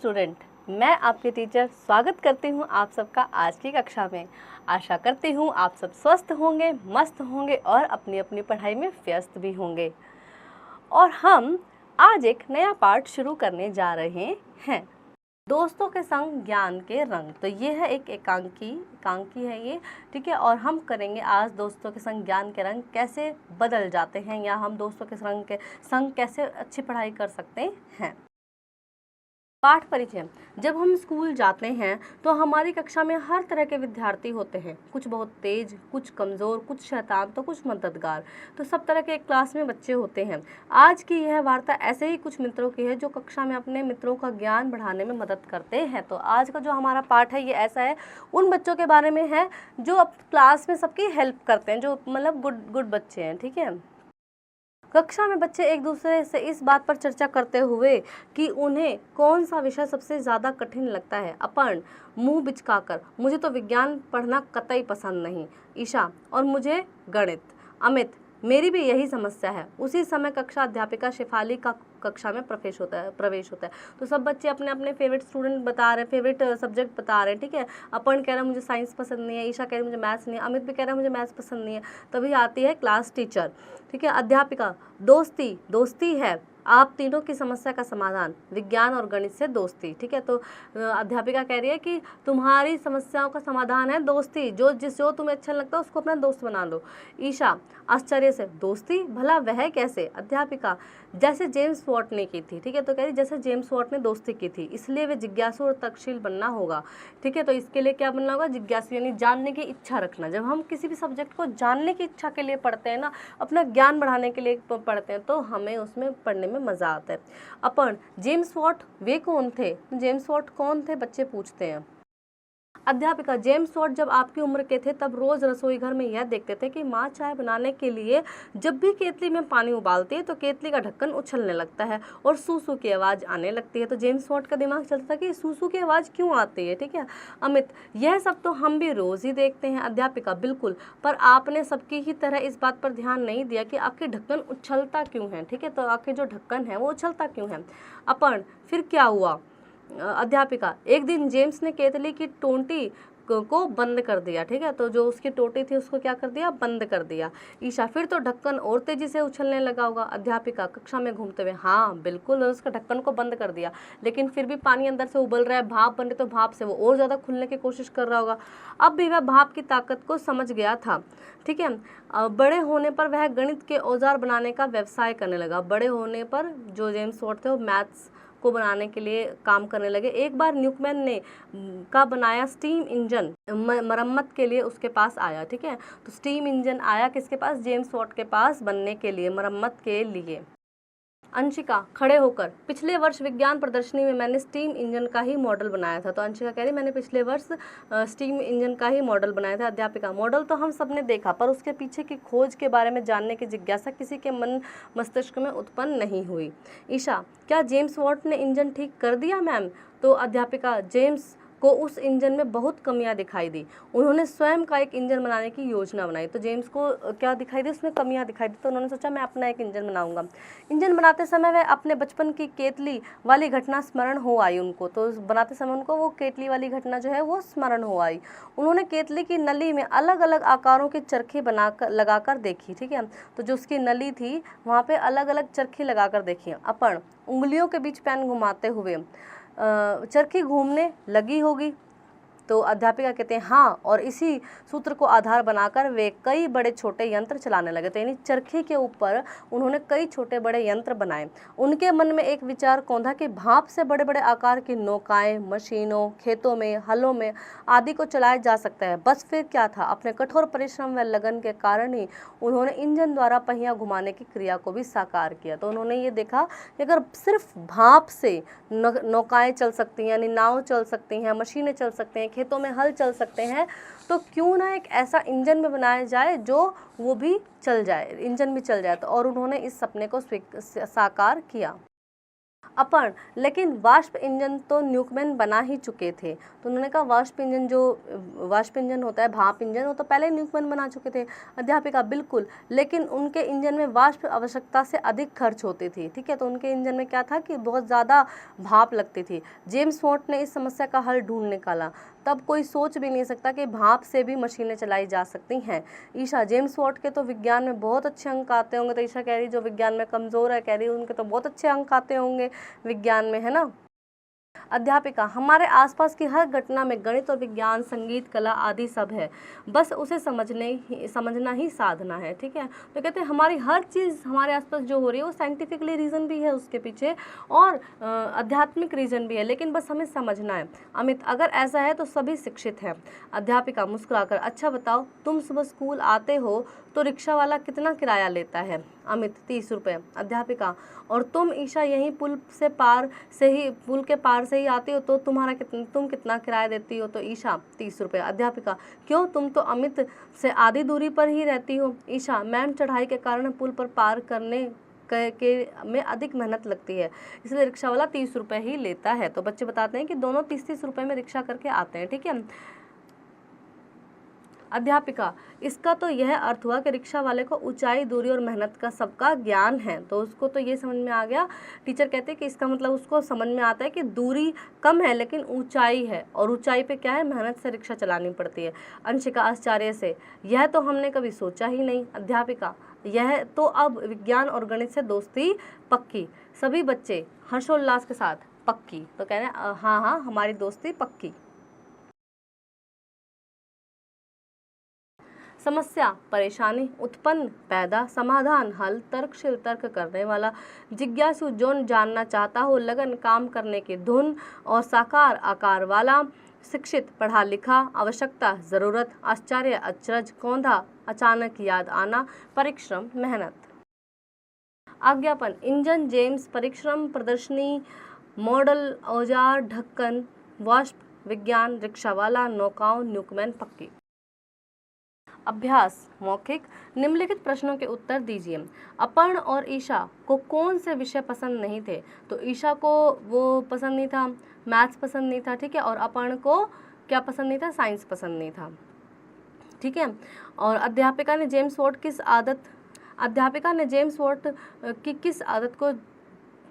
Student, मैं आपके teacher स्वागत करती हूँ आप सबका आज की कक्षा में। आशा करती हूँ आप सब स्वस्थ होंगे, मस्त होंगे और अपनी अपनी पढ़ाई में व्यस्त भी होंगे। और हम आज एक नया पाठ शुरू करने जा रहे हैं, दोस्तों के संग ज्ञान के रंग। तो ये है एक एकांकी है ये, ठीक है। और हम करेंगे आज दोस्तों के संग ज्ञान के रंग कैसे बदल जाते हैं, या हम दोस्तों के संग कैसे अच्छी पढ़ाई कर सकते हैं। पाठ परिचय। जब हम स्कूल जाते हैं तो हमारी कक्षा में हर तरह के विद्यार्थी होते हैं, कुछ बहुत तेज, कुछ कमज़ोर, कुछ शैतान तो कुछ मददगार। तो सब तरह के एक क्लास में बच्चे होते हैं। आज की यह वार्ता ऐसे ही कुछ मित्रों की है जो कक्षा में अपने मित्रों का ज्ञान बढ़ाने में मदद करते हैं। तो आज का जो हमारा पाठ है ये ऐसा है, उन बच्चों के बारे में है जो अब क्लास में सबकी हेल्प करते हैं, जो मतलब गुड बच्चे हैं, ठीक है। कक्षा में बच्चे एक दूसरे से इस बात पर चर्चा करते हुए कि उन्हें कौन सा विषय सबसे ज़्यादा कठिन लगता है। अपर्ण मुंह बिचकाकर, मुझे तो विज्ञान पढ़ना कतई पसंद नहीं। ईशा, और मुझे गणित। अमित, मेरी भी यही समस्या है। उसी समय कक्षा अध्यापिका शेफाली का कक्षा में प्रवेश होता है। तो सब बच्चे अपने अपने फेवरेट स्टूडेंट बता रहे हैं, फेवरेट सब्जेक्ट बता रहे हैं, ठीक है। अपर्ण कह रहा है मुझे साइंस पसंद नहीं है, ईशा कह रही है मुझे मैथ्स नहीं है, अमित भी कह रहा है मुझे मैथ्स पसंद नहीं है। तभी आती है क्लास टीचर, ठीक है। अध्यापिका, दोस्ती है आप तीनों की समस्या का समाधान, विज्ञान और गणित से दोस्ती, ठीक है। तो अध्यापिका कह रही है कि तुम्हारी समस्याओं का समाधान है दोस्ती, जो तुम्हें अच्छा लगता है उसको अपना दोस्त बना लो। ईशा आश्चर्य से, दोस्ती, भला वह कैसे। अध्यापिका, जैसे जेम्स वॉट ने की थी, ठीक है। तो कह रही जैसे जेम्स वॉट ने दोस्ती की थी, इसलिए वे जिज्ञासु और तर्कशील बनना होगा, ठीक है। तो इसके लिए क्या बनना होगा, जिज्ञासु, यानी जानने की इच्छा रखना। जब हम किसी भी सब्जेक्ट को जानने की इच्छा के लिए पढ़ते हैं ना, अपना ज्ञान बढ़ाने के लिए पढ़ते हैं, तो हमें उसमें पढ़ने में मजा आता है। अपर्ण, जेम्स वॉट वे कौन थे। जेम्स वॉट कौन थे, बच्चे पूछते हैं। अध्यापिका, जेम्स वॉट जब आपकी उम्र के थे तब रोज रसोई घर में यह देखते थे कि माँ चाय बनाने के लिए जब भी केतली में पानी उबालती है तो केतली का ढक्कन उछलने लगता है और सूसू की आवाज़ आने लगती है। तो जेम्स वॉट का दिमाग चलता था कि सूसू की आवाज़ क्यों आती है, ठीक है। अमित, यह सब तो हम भी रोज ही देखते हैं। अध्यापिका, बिल्कुल, पर आपने सबकी ही तरह इस बात पर ध्यान नहीं दिया कि आखिर ढक्कन उछलता क्यों है, ठीक है। तो आखिर जो ढक्कन है वो उछलता क्यों है। अपर्ण, फिर क्या हुआ। अध्यापिका, एक दिन जेम्स ने केतली की टोंटी को बंद कर दिया, ठीक है। तो जो उसकी टोटी थी उसको क्या कर दिया, बंद कर दिया। ईशा, फिर तो ढक्कन और तेजी से उछलने लगा होगा। अध्यापिका कक्षा में घूमते हुए, हाँ बिल्कुल, उसका ढक्कन को बंद कर दिया, लेकिन फिर भी पानी अंदर से उबल रहा है, भाप बन रही, तो भाप से वो और ज़्यादा खुलने की कोशिश कर रहा होगा। अब भी वह भाप की ताकत को समझ गया था, ठीक है। बड़े होने पर वह गणित के औजार बनाने का व्यवसाय करने लगा। बड़े होने पर जो जेम्स वॉट थे वो मैथ्स को बनाने के लिए काम करने लगे। एक बार न्यूकमैन ने का बनाया स्टीम इंजन मरम्मत के लिए उसके पास आया, ठीक है। तो स्टीम इंजन आया किसके पास, जेम्स वॉट के पास, बनने के लिए, मरम्मत के लिए। अंशिका खड़े होकर, पिछले वर्ष विज्ञान प्रदर्शनी में मैंने स्टीम इंजन का ही मॉडल बनाया था। तो अंशिका कह रही मैंने पिछले वर्ष स्टीम इंजन का ही मॉडल बनाया था। अध्यापिका, मॉडल तो हम सब ने देखा, पर उसके पीछे की खोज के बारे में जानने की जिज्ञासा किसी के मन मस्तिष्क में उत्पन्न नहीं हुई। ईशा, क्या जेम्स वॉट ने इंजन ठीक कर दिया मैम। तो अध्यापिका, जेम्स को उस इंजन में बहुत कमियां दिखाई दी, उन्होंने स्वयं का एक इंजन बनाने की योजना बनाई। तो जेम्स को क्या दिखाई दी, उसमें कमियां दिखाई दी, तो उन्होंने सोचा मैं अपना एक इंजन बनाऊंगा। इंजन बनाते समय वह अपने बचपन की केतली वाली घटना स्मरण हो आई उनको। तो बनाते समय उनको वो केतली वाली घटना जो है वो स्मरण हो आई। उन्होंने केतली की नली में अलग अलग आकारों के चरखे बनाकर लगाकर देखी, ठीक है। तो जो उसकी नली थी वहाँ पे अलग अलग चरखे लगाकर देखी। अपर्ण, उंगलियों के बीच पेन घुमाते हुए, चरखी घूमने लगी होगी। तो अध्यापिका कहते हैं हाँ, और इसी सूत्र को आधार बनाकर वे कई बड़े छोटे यंत्र चलाने लगे। तो यानी चरखी के ऊपर उन्होंने कई छोटे बड़े यंत्र बनाए। उनके मन में एक विचार कौंधा कि भाप से बड़े बड़े आकार की नौकाएं, मशीनों, खेतों में, हलों में आदि को चलाया जा सकता है। बस फिर क्या था, अपने कठोर परिश्रम व लगन के कारण ही उन्होंने इंजन द्वारा पहिया घुमाने की क्रिया को भी साकार किया। तो उन्होंने ये देखा कि अगर सिर्फ भाप से नौकाएं चल सकती हैं, यानी नाव चल सकती हैं, मशीनें चल सकते हैं, खेतों में हल चल सकते हैं, तो क्यों ना एक ऐसा इंजन में बनाया जाए जो वो भी चल जाए, इंजन भी चल जाए। तो और उन्होंने इस सपने को साकार किया। अपर्ण, लेकिन वाष्प इंजन तो न्यूकमैन बना ही चुके थे। तो उन्होंने कहा वाष्प इंजन होता है, भाप इंजन, वो तो पहले न्यूकमैन बना चुके थे। अध्यापिका, बिल्कुल, लेकिन उनके इंजन में वाष्प आवश्यकता से अधिक खर्च होती थी। ठीक है, तो उनके इंजन में क्या था कि बहुत ज़्यादा भाप लगती थी। जेम्स वॉट ने इस समस्या का हल ढूंढ निकाला। तब कोई सोच भी नहीं सकता कि भाप से भी मशीनें चलाई जा सकती हैं। ईशा, जेम्स वॉट के तो विज्ञान में बहुत अच्छे अंक आते होंगे। तो ईशा कह रही जो विज्ञान में कमज़ोर है, कह रही उनके तो बहुत अच्छे अंक आते होंगे विज्ञान में, है ना। अध्यापिका, हमारे आसपास की हर घटना में गणित और विज्ञान, संगीत, कला आदि सब है, बस उसे समझना ही साधना है। ठीक है, तो कहते हैं हमारी हर चीज़ हमारे आसपास जो हो रही है वो साइंटिफिकली रीज़न भी है उसके पीछे, और आध्यात्मिक रीज़न भी है, लेकिन बस हमें समझना है। अमित, अगर ऐसा है तो सभी शिक्षित हैं। अध्यापिका मुस्कुराकर, अच्छा बताओ, तुम सुबह स्कूल आते हो तो रिक्शा वाला कितना किराया लेता है? अमित, 30 रुपये। अध्यापिका, और तुम ईशा यहीं पुल के पार से ही आती हो तो तुम कितना किराया देती हो? तो ईशा, 30 रुपये। अध्यापिका, क्यों, तुम तो अमित से आधी दूरी पर ही रहती हो? ईशा, मैम, चढ़ाई के कारण पुल पर पार करने में अधिक मेहनत लगती है, इसलिए रिक्शा वाला 30 रुपये ही लेता है। तो बच्चे बताते हैं कि दोनों 30-30 रुपये में रिक्शा करके आते हैं। ठीक है। अध्यापिका, इसका तो यह अर्थ हुआ कि रिक्शा वाले को ऊंचाई, दूरी और मेहनत का सबका ज्ञान है। तो उसको तो ये समझ में आ गया। टीचर कहते हैं कि इसका मतलब उसको समझ में आता है कि दूरी कम है लेकिन ऊंचाई है, और ऊंचाई पे क्या है, मेहनत से रिक्शा चलानी पड़ती है। अंशिका आश्चर्य से, यह तो हमने कभी सोचा ही नहीं। अध्यापिका, यह तो अब विज्ञान और गणित से दोस्ती पक्की। सभी बच्चे हर्षोल्लास के साथ, पक्की। तो कह रहे हैं हाँ हाँ, हमारी दोस्ती पक्की। समस्या, परेशानी, उत्पन्न, पैदा, समाधान, हल, तर्कशील, तर्क करने वाला, जिज्ञासु, जो जानना चाहता हो, लगन, काम करने की धुन, और साकार, आकार वाला, शिक्षित, पढ़ा लिखा, आवश्यकता, ज़रूरत, आश्चर्य, अचरज, कौंधा, अचानक याद आना, परिश्रम, मेहनत। आज्ञापन, इंजन, जेम्स, परिश्रम, प्रदर्शनी, मॉडल, औजार, ढक्कन, वाष्प, विज्ञान, रिक्शा वाला, नौकाओं, न्यूकमैन, पक्की। अभ्यास, मौखिक, निम्नलिखित प्रश्नों के उत्तर दीजिए। अपर्ण और ईशा को कौन से विषय पसंद नहीं थे? तो ईशा को वो पसंद नहीं था, मैथ्स पसंद नहीं था। ठीक है, और अपर्ण को क्या पसंद नहीं था, साइंस पसंद नहीं था। ठीक है, और अध्यापिका ने जेम्स वॉट की किस आदत को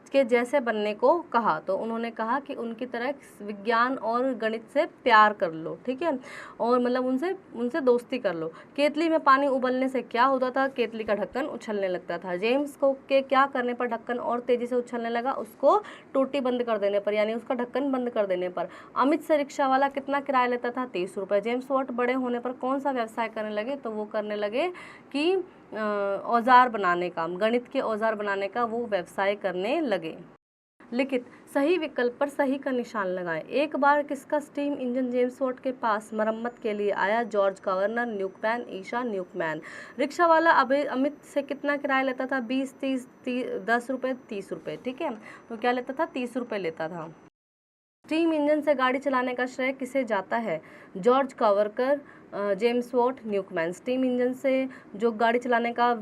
के जैसे बनने को कहा? तो उन्होंने कहा कि उनकी तरह विज्ञान और गणित से प्यार कर लो। ठीक है, और मतलब उनसे दोस्ती कर लो। केतली में पानी उबलने से क्या होता था? केतली का ढक्कन उछलने लगता था। जेम्स को के क्या करने पर ढक्कन और तेजी से उछलने लगा? उसको टोटी बंद कर देने पर, यानी उसका ढक्कन बंद कर देने पर। अमित से रिक्शा वाला कितना किराया लेता था? 30 रुपये। जेम्स वॉट बड़े होने पर कौन सा व्यवसाय करने लगे? तो वो करने लगे कि औजार बनाने का, गणित के औजार बनाने का वो व्यवसाय करने लगे। लिखित, सही विकल्प पर सही का निशान लगाएं। एक बार किसका स्टीम इंजन जेम्स वॉट के पास मरम्मत के लिए आया? George governor, Newcomen, Isha, Newcomen. Rickshaw वाला अमित से कितना किराया लेता था? 20, 30, 10 रुपये, 30 रुपये। ठीक है, तो क्या लेता था? 30 रुपये लेता था। स्टीम इंजन से गाड़ी चलाने का श्रेय किसे जाता है? जॉर्ज कावर्कर, James Watt, Newcomen. Steam engine से जो गाड़ी चलाने का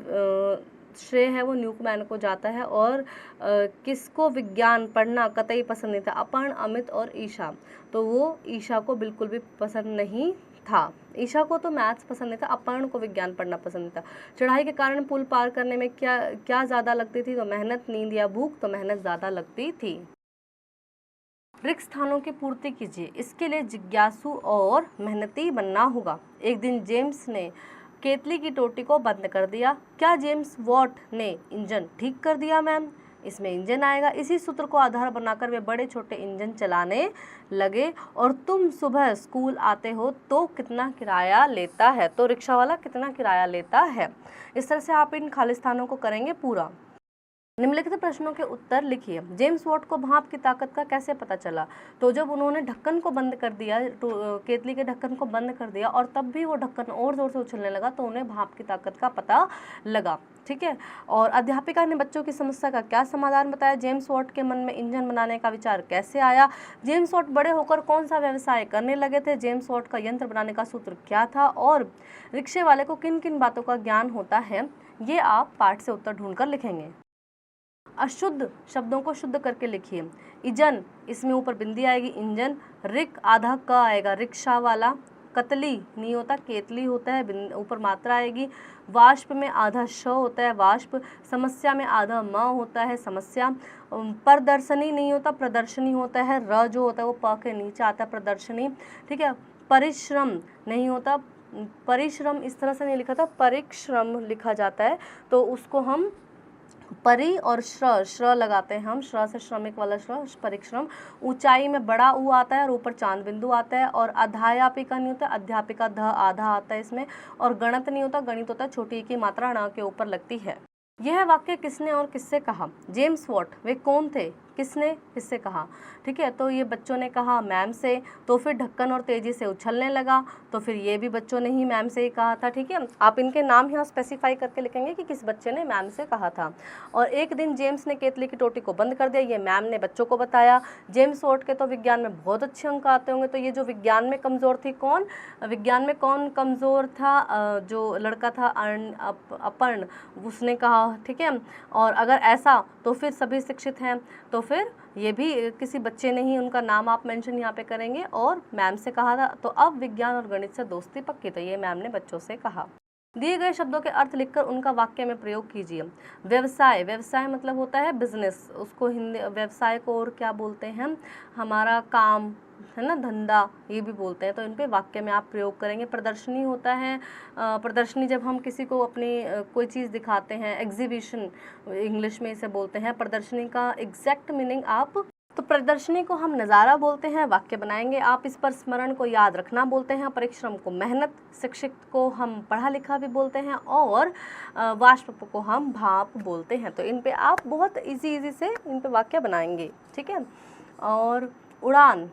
श्रेय है वो न्यूकमैन को जाता है। और किसको विज्ञान पढ़ना कतई पसंद नहीं था? अपर्ण, अमित और ईशा। तो वो ईशा को बिल्कुल भी पसंद नहीं था। ईशा को तो मैथ्स पसंद नहीं था, अपर्ण को विज्ञान पढ़ना पसंद नहीं था। चढ़ाई के कारण पुल पार करने में क्या ज़्यादा लगती थी? तो मेहनत, नींद या भूख? तो मेहनत ज़्यादा लगती थी। रिक्त स्थानों की पूर्ति कीजिए, इसके लिए जिज्ञासु और मेहनती बनना होगा। एक दिन जेम्स ने केतली की टोटी को बंद कर दिया। क्या जेम्स वॉट ने इंजन ठीक कर दिया? मैम, इसमें इंजन आएगा। इसी सूत्र को आधार बनाकर वे बड़े छोटे इंजन चलाने लगे। और तुम सुबह स्कूल आते हो तो कितना किराया लेता है? तो रिक्शा वाला कितना किराया लेता है? इस तरह से आप इन खाली स्थानों को करेंगे पूरा। निम्नलिखित प्रश्नों के उत्तर लिखिए। जेम्स वॉट को भाप की ताकत का कैसे पता चला? तो जब उन्होंने ढक्कन को बंद कर दिया, केतली के ढक्कन को बंद कर दिया, और तब भी वो ढक्कन और ज़ोर से उछलने लगा, तो उन्हें भाप की ताकत का पता लगा। ठीक है, और अध्यापिका ने बच्चों की समस्या का क्या समाधान बताया? जेम्स वॉट के मन में इंजन बनाने का विचार कैसे आया? जेम्स वॉट बड़े होकर कौन सा व्यवसाय करने लगे थे? जेम्स वॉट का यंत्र बनाने का सूत्र क्या था? और रिक्शे वाले को किन किन बातों का ज्ञान होता है? ये आप पाठ से उत्तर ढूंढकर लिखेंगे। अशुद्ध शब्दों को शुद्ध करके लिखिए। इजन, इसमें ऊपर बिंदी आएगी, इंजन। रिक, आधा क आएगा, रिक्शा वाला। कतली नहीं होता, केतली होता है, ऊपर मात्रा आएगी। वाष्प में आधा श होता है, वाष्प। समस्या में आधा म होता है, समस्या। प्रदर्शनी नहीं होता, प्रदर्शनी होता है। र जो होता है वो प के नीचे आता है, प्रदर्शनी। ठीक है। परिश्रम नहीं होता, परिश्रम इस तरह से नहीं लिखा था, परिश्रम लिखा जाता है, तो उसको हम परि और श्र लगाते हैं हम, श्र से श्रमिक वाला श्र, परिश्रम। ऊंचाई में बड़ा ऊ आता है और ऊपर चांद बिंदु आता है। और अध्यापिका नहीं होता, अध्यापिका ध आधा आता है इसमें। और गणित नहीं होता, गणित होता है छोटी की मात्रा ण के ऊपर लगती है। यह वाक्य किसने और किससे कहा? जेम्स वॉट, वे कौन थे? किसने किससे कहा? ठीक है, तो ये बच्चों ने कहा मैम से। तो फिर ढक्कन और तेजी से उछलने लगा, तो फिर ये भी बच्चों ने ही मैम से ही कहा था। ठीक है, आप इनके नाम यहाँ स्पेसिफाई करके लिखेंगे कि किस बच्चे ने मैम से कहा था। और एक दिन जेम्स ने केतली की टोटी को बंद कर दिया, ये मैम ने बच्चों को बताया। जेम्स वॉट के तो विज्ञान में बहुत अच्छे अंक आते होंगे, तो ये जो विज्ञान में कमज़ोर थी, कौन विज्ञान में कौन कमज़ोर था? जो लड़का था अपर्ण, उसने कहा। ठीक है, और अगर ऐसा तो फिर सभी शिक्षित हैं, तो फिर ये भी किसी बच्चे ने ही, उनका नाम आप मेंशन यहाँ पे करेंगे। और मैम से कहा था, तो अब विज्ञान और गणित से दोस्ती पक्की, तो ये मैम ने बच्चों से कहा। दिए गए शब्दों के अर्थ लिखकर उनका वाक्य में प्रयोग कीजिए। व्यवसाय, व्यवसाय मतलब होता है बिजनेस, उसको हिंदी व्यवसाय को और क्या बोलते हैं? हमारा काम है ना, धंधा, ये भी बोलते हैं, तो इन पे वाक्य में आप प्रयोग करेंगे। प्रदर्शनी होता है, प्रदर्शनी जब हम किसी को अपनी कोई चीज़ दिखाते हैं, एग्जीबिशन इंग्लिश में इसे बोलते हैं। प्रदर्शनी का एग्जैक्ट मीनिंग आप, तो प्रदर्शनी को हम नज़ारा बोलते हैं, वाक्य बनाएंगे आप इस पर। स्मरण को याद रखना बोलते हैं, परिश्रम को मेहनत, शिक्षित को हम पढ़ा लिखा भी बोलते हैं, और वाष्प को हम भाप बोलते हैं। तो इन पे आप बहुत इजी से इन पे वाक्य बनाएंगे। ठीक है, और उड़ान,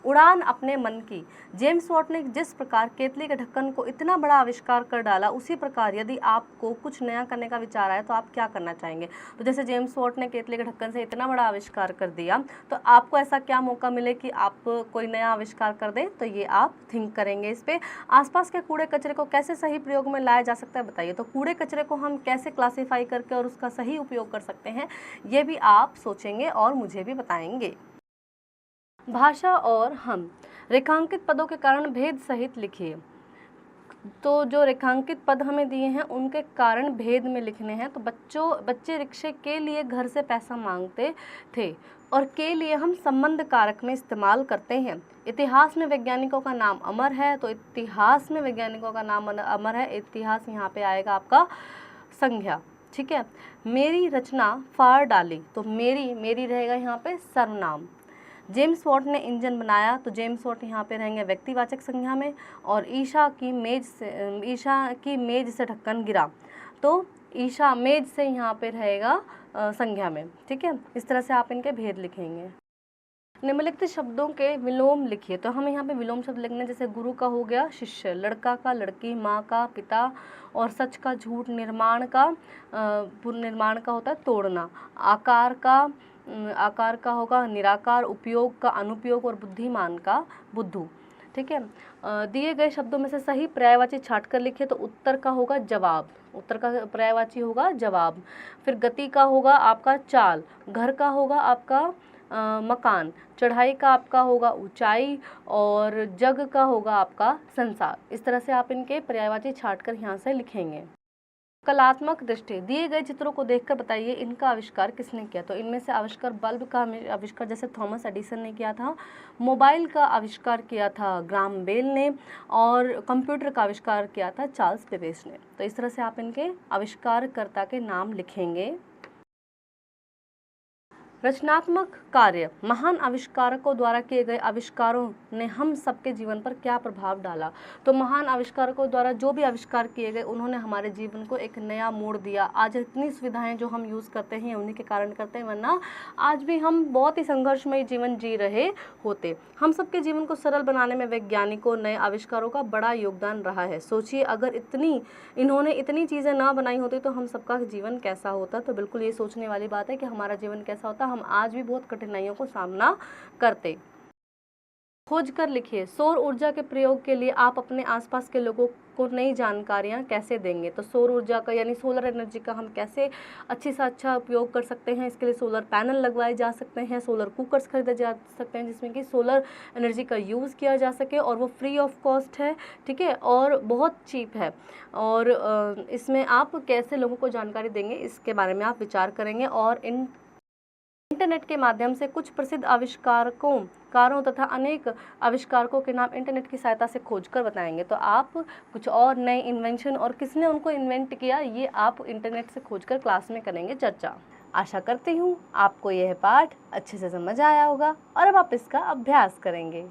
उड़ान अपने मन की। जेम्स वॉट ने जिस प्रकार केतली के ढक्कन को इतना बड़ा आविष्कार कर डाला, उसी प्रकार यदि आपको कुछ नया करने का विचार आए तो आप क्या करना चाहेंगे? तो जैसे जेम्स वॉट ने केतली के ढक्कन से इतना बड़ा आविष्कार कर दिया, तो आपको ऐसा क्या मौका मिले कि आप कोई नया आविष्कार कर दें? तो ये आप थिंक करेंगे इस पर। आसपास के कूड़े कचरे को कैसे सही प्रयोग में लाया जा सकता है, बताइए। तो कूड़े कचरे को हम कैसे क्लासीफाई करके और उसका सही उपयोग कर सकते हैं, ये भी आप सोचेंगे और मुझे भी बताएंगे। भाषा और हम, रेखांकित पदों के कारण भेद सहित लिखिए। तो जो रेखांकित पद हमें दिए हैं उनके कारण भेद में लिखने हैं। तो बच्चे रिक्शे के लिए घर से पैसा मांगते थे, और के लिए हम संबंध कारक में इस्तेमाल करते हैं। इतिहास में वैज्ञानिकों का नाम अमर है, तो इतिहास में वैज्ञानिकों का नाम अमर है, इतिहास यहाँ पे आएगा आपका संज्ञा। ठीक है, मेरी रचना फाड़ डाली, तो मेरी रहेगा यहाँ पे सर्वनाम। जेम्स वॉट ने इंजन बनाया, तो जेम्स वॉट यहाँ पे रहेंगे व्यक्तिवाचक संज्ञा में। और ईशा की मेज से ढक्कन गिरा, तो ईशा मेज से यहाँ पे रहेगा संज्ञा में। ठीक है, इस तरह से आप इनके भेद लिखेंगे। निम्नलिखित शब्दों के विलोम लिखिए। तो हमें यहाँ पे विलोम शब्द लिखने, जैसे गुरु का हो गया शिष्य, लड़का का लड़की, माँ का पिता, और सच का झूठ, निर्माण का होता है तोड़ना, आकार का होगा निराकार, उपयोग का अनुपयोग, और बुद्धिमान का बुद्धू। ठीक है, दिए गए शब्दों में से सही पर्यायवाची छाट कर लिखिए। तो उत्तर का होगा जवाब, उत्तर का पर्यायवाची होगा जवाब। फिर गति का होगा आपका चाल, घर का होगा आपका मकान, चढ़ाई का आपका होगा ऊंचाई, और जग का होगा आपका संसार। इस तरह से आप इनके पर्यायवाची छाट कर यहाँ से लिखेंगे। कलात्मक दृष्टि, दिए गए चित्रों को देखकर बताइए इनका आविष्कार किसने किया। तो इनमें से आविष्कार, बल्ब का आविष्कार जैसे थॉमस एडिसन ने किया था, मोबाइल का आविष्कार किया था ग्राहम बेल ने, और कंप्यूटर का आविष्कार किया था चार्ल्स बेबेज ने। तो इस तरह से आप इनके आविष्कारकर्ता के नाम लिखेंगे। रचनात्मक कार्य, महान आविष्कारकों द्वारा किए गए आविष्कारों ने हम सबके जीवन पर क्या प्रभाव डाला। तो महान आविष्कारकों द्वारा जो भी आविष्कार किए गए, उन्होंने हमारे जीवन को एक नया मोड़ दिया। आज इतनी सुविधाएं जो हम यूज़ करते हैं उन्हीं के कारण करते हैं, वरना आज भी हम बहुत ही संघर्षमय जीवन जी रहे होते। हम सबके जीवन को सरल बनाने में वैज्ञानिकों, नए आविष्कारों का बड़ा योगदान रहा है। सोचिए, अगर इन्होंने इतनी चीज़ें ना बनाई होती तो हम सबका जीवन कैसा होता। तो बिल्कुल ये सोचने वाली बात है कि हमारा जीवन कैसा होता, हम आज भी बहुत कठिनाइयों को सामना करते। खोज कर लिखिए। सौर ऊर्जा के प्रयोग के लिए आप अपने आसपास के लोगों को नई जानकारियाँ कैसे देंगे? तो सौर ऊर्जा का यानी सोलर एनर्जी का हम कैसे अच्छे से अच्छा उपयोग कर सकते हैं? इसके लिए सोलर पैनल लगवाए जा सकते हैं, सोलर कुकर्स खरीदे जा सकते हैं जिसमें कि सोलर एनर्जी का यूज़ किया जा सके, और वो फ्री ऑफ कॉस्ट है, ठीक है, और बहुत चीप है। और इसमें आप कैसे लोगों को जानकारी देंगे, इसके बारे में आप विचार करेंगे, और इंटरनेट के माध्यम से कुछ प्रसिद्ध कारों तथा अनेक आविष्कारकों के नाम इंटरनेट की सहायता से खोज कर बताएंगे। तो आप कुछ और नए इन्वेंशन और किसने उनको इन्वेंट किया, ये आप इंटरनेट से खोज कर क्लास में करेंगे चर्चा। आशा करती हूँ आपको यह पाठ अच्छे से समझ आया होगा और अब आप इसका अभ्यास करेंगे।